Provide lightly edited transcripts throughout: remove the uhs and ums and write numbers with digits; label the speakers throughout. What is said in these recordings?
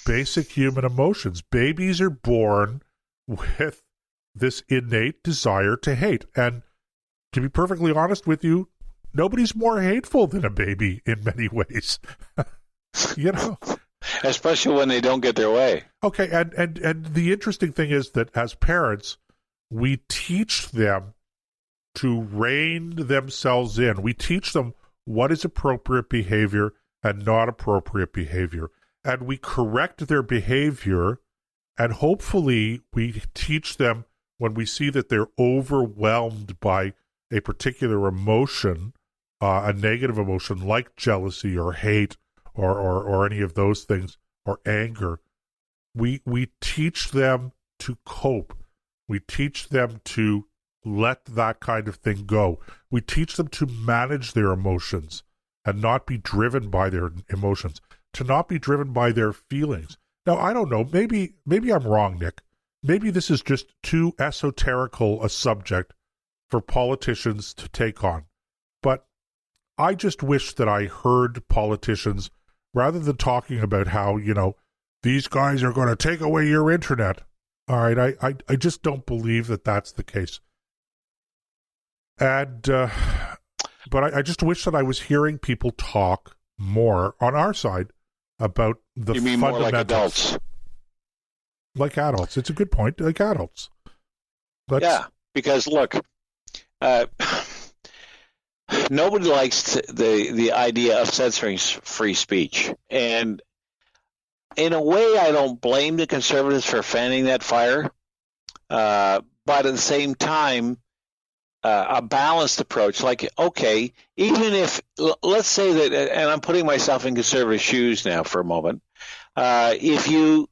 Speaker 1: basic human emotions. Babies are born with this innate desire to hate. And to be perfectly honest with you, nobody's more hateful than a baby in many ways. You know?
Speaker 2: Especially when they don't get their way.
Speaker 1: Okay, and the interesting thing is that as parents, we teach them to rein themselves in. We teach them what is appropriate behavior and not appropriate behavior. And we correct their behavior, and hopefully we teach them when we see that they're overwhelmed by a particular emotion, a negative emotion like jealousy or hate or any of those things, or anger. We teach them to cope. We teach them to let that kind of thing go. We teach them to manage their emotions and not be driven by their emotions, to not be driven by their feelings. Now, I don't know, maybe I'm wrong, Nick. Maybe this is just too esoterical a subject for politicians to take on. But I just wish that I heard politicians, rather than talking about how, these guys are going to take away your internet. All right, I just don't believe that that's the case. And, but I just wish that I was hearing people talk more on our side about the fundamentals. You mean more like adults? Like adults. It's a good point. Like adults.
Speaker 2: Yeah, because look, nobody likes the idea of censoring free speech. And in a way, I don't blame the conservatives for fanning that fire. But at the same time, a balanced approach, like, okay, even if, let's say that, and I'm putting myself in conservative shoes now for a moment, if you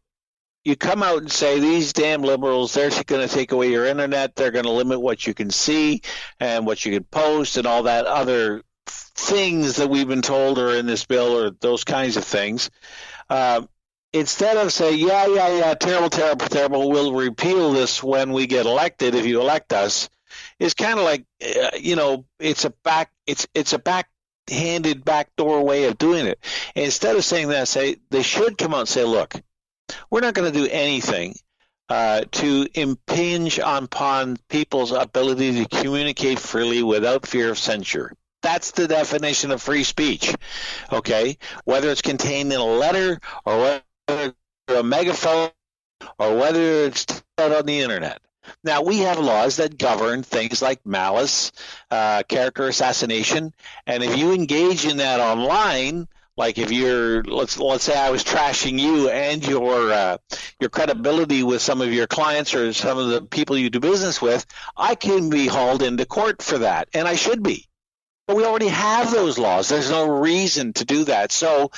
Speaker 2: come out and say, these damn liberals, they're going to take away your internet, they're going to limit what you can see and what you can post and all that other things that we've been told are in this bill, or those kinds of things, instead of saying, yeah, terrible, we'll repeal this when we get elected if you elect us, it's kind of like, it's a backhanded, backdoor way of doing it. And instead of saying that, they should come out and say, look, we're not going to do anything to impinge upon people's ability to communicate freely without fear of censure. That's the definition of free speech, okay? Whether it's contained in a letter or whether it's a megaphone or whether it's out on the internet. Now, we have laws that govern things like malice, character assassination, and if you engage in that online, like if you're, let's say I was trashing you and your credibility with some of your clients or some of the people you do business with, I can be hauled into court for that, and I should be. But we already have those laws. There's no reason to do that. So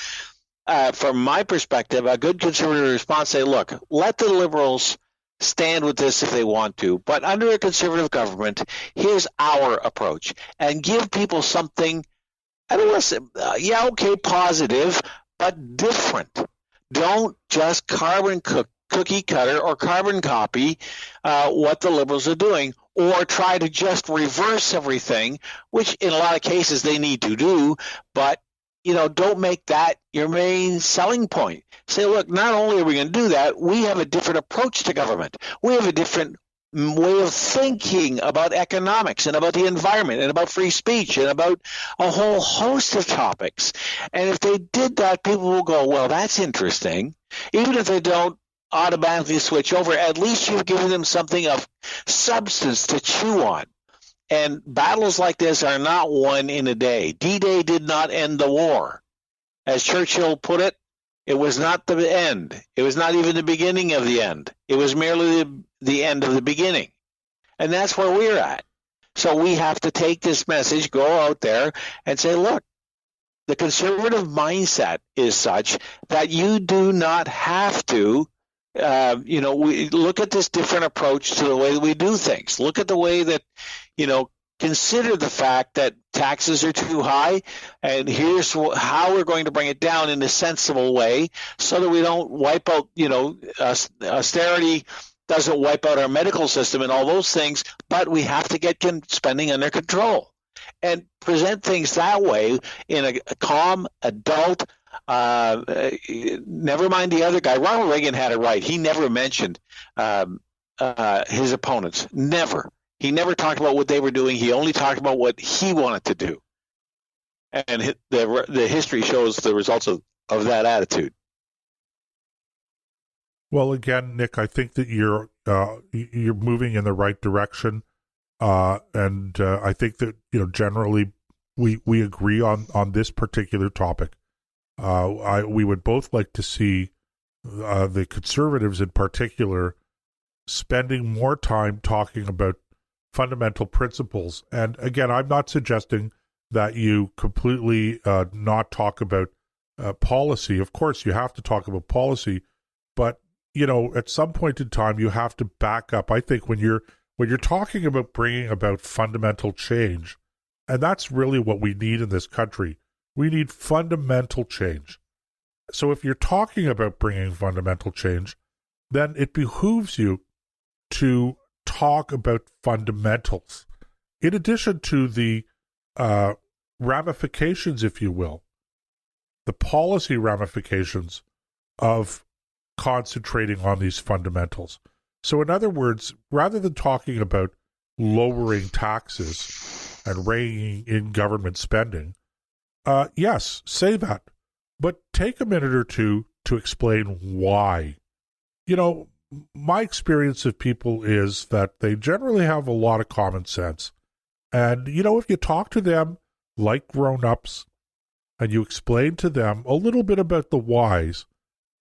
Speaker 2: from my perspective, a good conservative response, say, look, let the liberals stand with this if they want to, but under a conservative government, here's our approach, and give people something, I don't want to say, positive, but different. Don't just cookie cutter or carbon copy what the liberals are doing, or try to just reverse everything, which in a lot of cases they need to do, but don't make that your main selling point. Say, look, not only are we going to do that, we have a different approach to government. We have a different way of thinking about economics and about the environment and about free speech and about a whole host of topics. And if they did that, people will go, well, that's interesting. Even if they don't automatically switch over, at least you've given them something of substance to chew on. And battles like this are not won in a day. D-Day did not end the war. As Churchill put it, it was not the end. It was not even the beginning of the end. It was merely the end of the beginning. And that's where we're at. So we have to take this message, go out there, and say, look, the conservative mindset is such that you do not have to we look at this different approach to the way that we do things. Look at the way that, consider the fact that taxes are too high, and here's how we're going to bring it down in a sensible way so that we don't wipe out, austerity doesn't wipe out our medical system and all those things, but we have to get spending under control and present things that way in a calm, adult, Never mind the other guy. Ronald Reagan had it right. He never mentioned his opponents. Never. He never talked about what they were doing. He only talked about what he wanted to do. And the history shows the results of that attitude.
Speaker 1: Well, again, Nick, I think that you're moving in the right direction, and I think that generally we agree on this particular topic. We would both like to see the conservatives in particular spending more time talking about fundamental principles. And again, I'm not suggesting that you completely not talk about policy. Of course, you have to talk about policy, but at some point in time, you have to back up. I think when you're talking about bringing about fundamental change, and that's really what we need in this country. We need fundamental change. So if you're talking about bringing fundamental change, then it behooves you to talk about fundamentals, in addition to the ramifications, if you will, the policy ramifications of concentrating on these fundamentals. So in other words, rather than talking about lowering taxes and reining in government spending, yes, say that, but take a minute or two to explain why. My experience of people is that they generally have a lot of common sense. And, if you talk to them like grown-ups and you explain to them a little bit about the whys,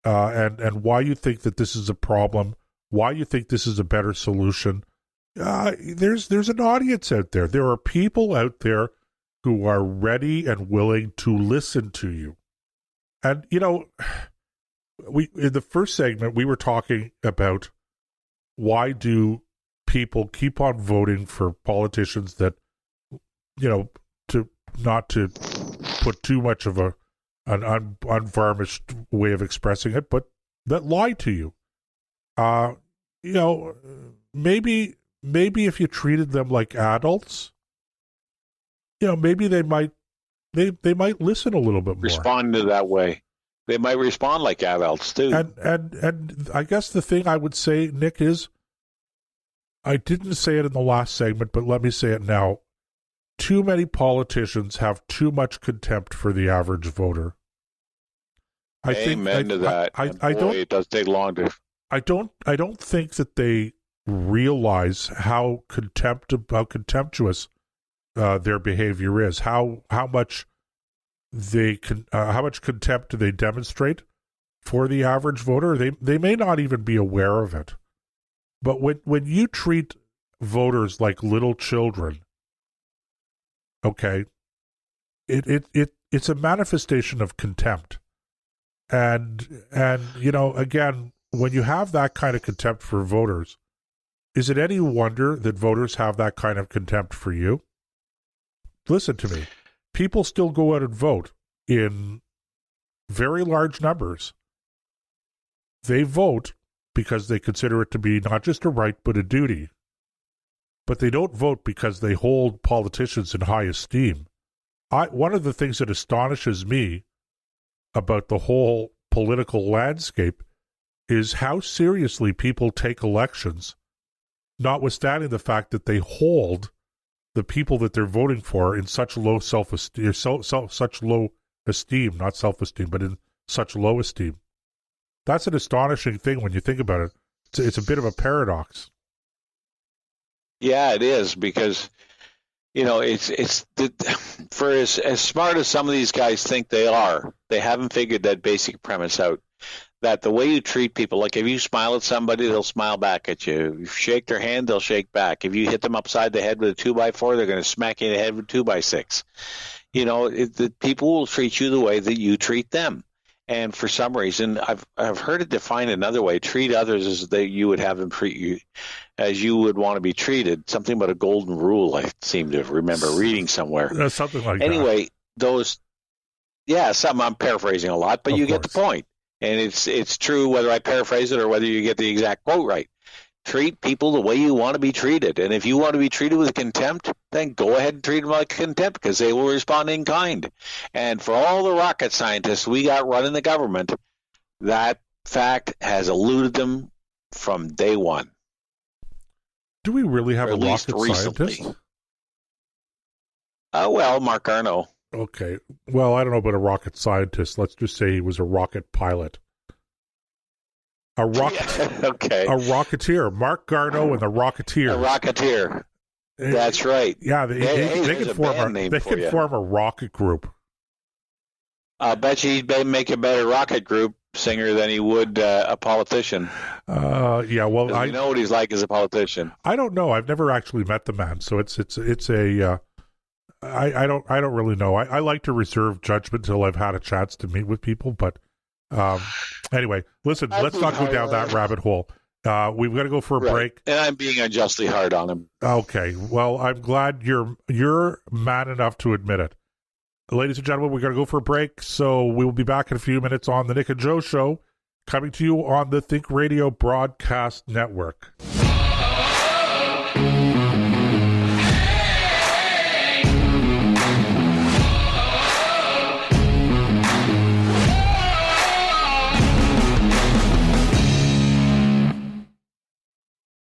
Speaker 1: and why you think that this is a problem, why you think this is a better solution, there's an audience out there. There are people out there who are ready and willing to listen to you. And, we in the first segment, we were talking about why do people keep on voting for politicians that, to not to put too much of an unvarnished way of expressing it, but that lie to you. Maybe if you treated them like adults, maybe they might listen a little bit more.
Speaker 2: Respond to that way. They might respond like adults too.
Speaker 1: And I guess the thing I would say, Nick, is I didn't say it in the last segment, but let me say it now. Too many politicians have too much contempt for the average voter.
Speaker 2: Amen to that. It does take longer.
Speaker 1: I don't think that they realize how contemptuous their behavior is. How much contempt do they demonstrate for the average voter? They may not even be aware of it. But when you treat voters like little children, okay, it's a manifestation of contempt. And again, when you have that kind of contempt for voters, is it any wonder that voters have that kind of contempt for you? Listen to me. People still go out and vote in very large numbers. They vote because they consider it to be not just a right, but a duty. But they don't vote because they hold politicians in high esteem. One of the things that astonishes me about the whole political landscape is how seriously people take elections, notwithstanding the fact that they hold the people that they're voting for in such low self-esteem, such low esteem, not self-esteem, but in such low esteem. That's an astonishing thing when you think about it. It's a bit of a paradox.
Speaker 2: Yeah, it is, because for as smart as some of these guys think they are, they haven't figured that basic premise out. That the way you treat people, like if you smile at somebody, they'll smile back at you. If you shake their hand, they'll shake back. If you hit them upside the head with a 2x4, they're going to smack you in the head with a 2x6. The people will treat you the way that you treat them. And for some reason, I've heard it defined another way: treat others as you would have them treat you, as you would want to be treated. Something about a golden rule, I seem to remember reading somewhere.
Speaker 1: Something like
Speaker 2: anyway, something I'm paraphrasing a lot, but you get the point. And it's true whether I paraphrase it or whether you get the exact quote right. treat people the way you want to be treated. And if you want to be treated with contempt, then go ahead and treat them like contempt, because they will respond in kind. And for all the rocket scientists we got running the government, that fact has eluded them from day one.
Speaker 1: Do we really have
Speaker 2: or
Speaker 1: a
Speaker 2: at least
Speaker 1: rocket
Speaker 2: recently.
Speaker 1: scientist?
Speaker 2: Well, Mark Garneau.
Speaker 1: Okay. Well, I don't know about a rocket scientist. Let's just say he was a rocket pilot. A rocket.
Speaker 2: Okay.
Speaker 1: A rocketeer. Mark Garneau and the Rocketeers.
Speaker 2: A Rocketeer. That's right.
Speaker 1: Yeah, they can form a rocket group.
Speaker 2: I bet you he'd make a better rocket group singer than he would a politician.
Speaker 1: Yeah, well,
Speaker 2: I know what he's like as a politician.
Speaker 1: I don't know. I've never actually met the man, so it's a. I don't really know. I like to reserve judgment till I've had a chance to meet with people. But anyway, listen, let's not go down that rabbit hole. We've got to go for a break.
Speaker 2: And I'm being unjustly hard on him.
Speaker 1: Okay. Well, I'm glad you're man enough to admit it. Ladies and gentlemen, we're going to go for a break, so we will be back in a few minutes on the Nick and Joe Show, coming to you on the Think Radio Broadcast Network.